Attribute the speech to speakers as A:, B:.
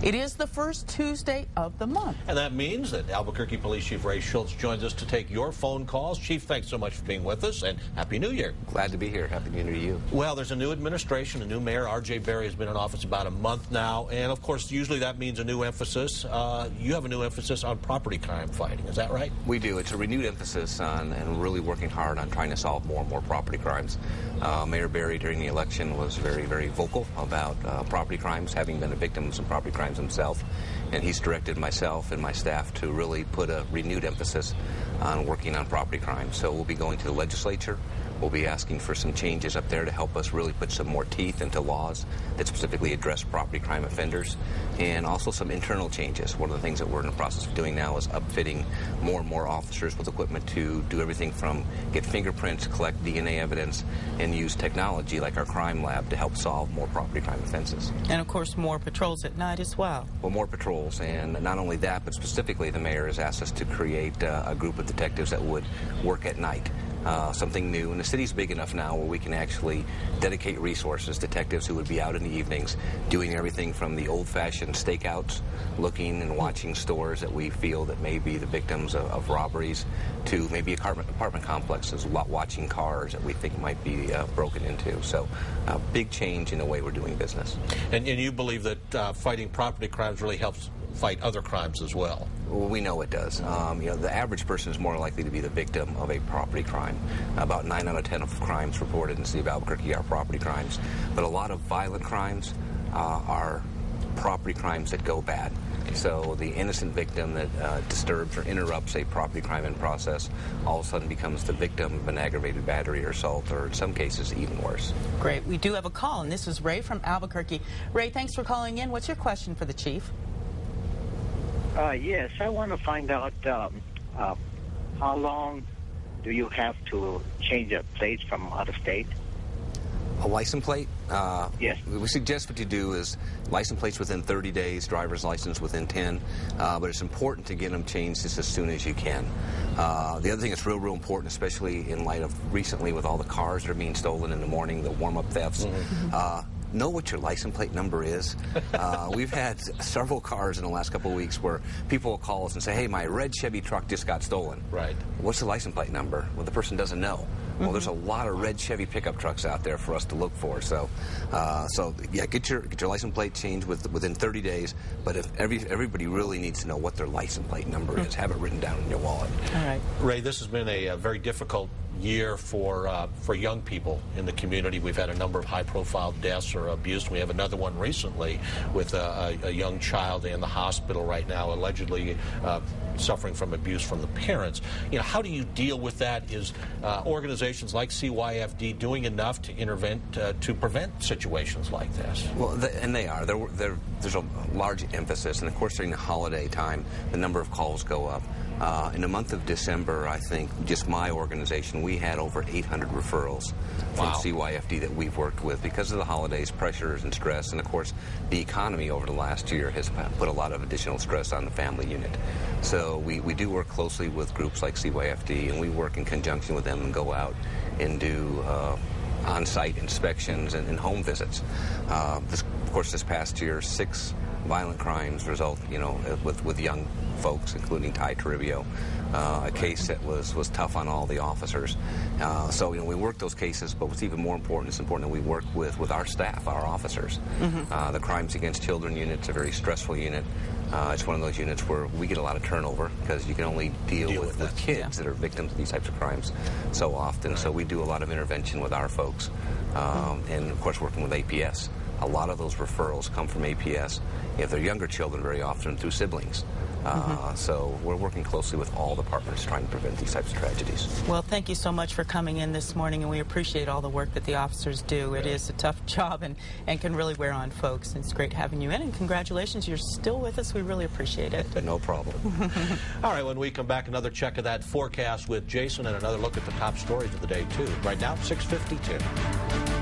A: It is the first Tuesday of the month.
B: And that means that Albuquerque Police Chief Ray Shultz joins us to take your phone calls. Chief, thanks so much for being with us, and Happy New Year.
C: Glad to be here. Happy New Year to you.
B: Well, there's a new administration, a new mayor. R.J. Berry has been in office about a month now, and of course, usually that means a new emphasis. You have a new emphasis on property crime fighting. Is that right?
C: We do. It's a renewed emphasis on and really working hard on trying to solve more and more property crimes. Mayor Berry, during the election, was very, very vocal about property crimes, having been a victim of some property crimes himself. And he's directed myself and my staff to really put a renewed emphasis on working on property crime. So we'll be going to the legislature. We'll be asking for some changes up there to help us really put some more teeth into laws that specifically address property crime offenders, and also some internal changes. One of the things that we're in the process of doing now is upfitting more and more officers with equipment to do everything from get fingerprints, collect DNA evidence, and use technology like our crime lab to help solve more property crime offenses.
A: And of course, more patrols at night as well.
C: Well, more patrols, and not only that, but specifically the mayor has asked us to create a group of detectives that would work at night. Something new, and the city's big enough now where we can actually dedicate resources, detectives who would be out in the evenings doing everything from the old-fashioned stakeouts, looking and watching stores that we feel that may be the victims of robberies, to maybe apartment complexes, watching cars that we think might be broken into. So a big change in the way we're doing business.
B: And you believe that fighting property crimes really helps fight other crimes as well?
C: Well, we know it does. The average person is more likely to be the victim of a property crime. About 9 out of 10 of crimes reported in the city of Albuquerque are property crimes. But a lot of violent crimes are property crimes that go bad. So the innocent victim that disturbs or interrupts a property crime in process all of a sudden becomes the victim of an aggravated battery or assault, or in some cases even worse.
A: Great. We do have a call, and this is Ray from Albuquerque. Ray, thanks for calling in. What's your question for the chief?
D: Yes, I want to find out how long do you have to change a plate from out of state?
C: A license plate?
D: Yes.
C: We suggest what you do is license plates within 30 days, driver's license within 10, but it's important to get them changed just as soon as you can. The other thing that's real important, especially in light of recently with all the cars that are being stolen in the morning, the warm-up thefts, know what your license plate number is. We've had several cars in the last couple of weeks where people will call us and say, hey, my red Chevy truck just got stolen.
B: Right.
C: What's the license plate number? Well, the person doesn't know. Well, there's a lot of red Chevy pickup trucks out there for us to look for. So, yeah, get your license plate changed within 30 days. But if everybody really needs to know what their license plate number is, have it written down in your wallet.
A: All right.
B: Ray, this has been a very difficult year for young people in the community. We've had a number of high-profile deaths or abuse. We have another one recently with a young child in the hospital right now, allegedly suffering from abuse from the parents. You know, how do you deal with that? Is organizations like CYFD doing enough to intervene to prevent situations like this?
C: Well, and they are. There's a large emphasis, and of course during the holiday time, the number of calls go up. In the month of December, I think just my organization, we had over 800 referrals from CYFD that we've worked with because of the holidays, pressures and stress, and of course the economy over the last year has put a lot of additional stress on the family unit. So we do work closely with groups like CYFD, and we work in conjunction with them and go out and do on-site inspections and home visits. Of course, this past year, 6 violent crimes result, with young folks, including Ty Toribio, a case that was tough on all the officers. So, we work those cases, but what's even more important, it's important that we work with our staff, our officers. The Crimes Against Children unit is a very stressful unit. It's one of those units where we get a lot of turnover because you can only deal with kids that are victims of these types of crimes so often. Right. So we do a lot of intervention with our folks, and of course working with APS. A lot of those referrals come from APS. If they're younger children, very often through siblings. So we're working closely with all departments trying to prevent these types of tragedies.
A: Well, thank you so much for coming in this morning, and we appreciate all the work that the officers do. It is a tough job and can really wear on folks. It's great having you in, and congratulations. You're still with us. We really appreciate it.
C: No problem.
B: All right, when we come back, another check of that forecast with Jason and another look at the top stories of the day, too. Right now, 6:52.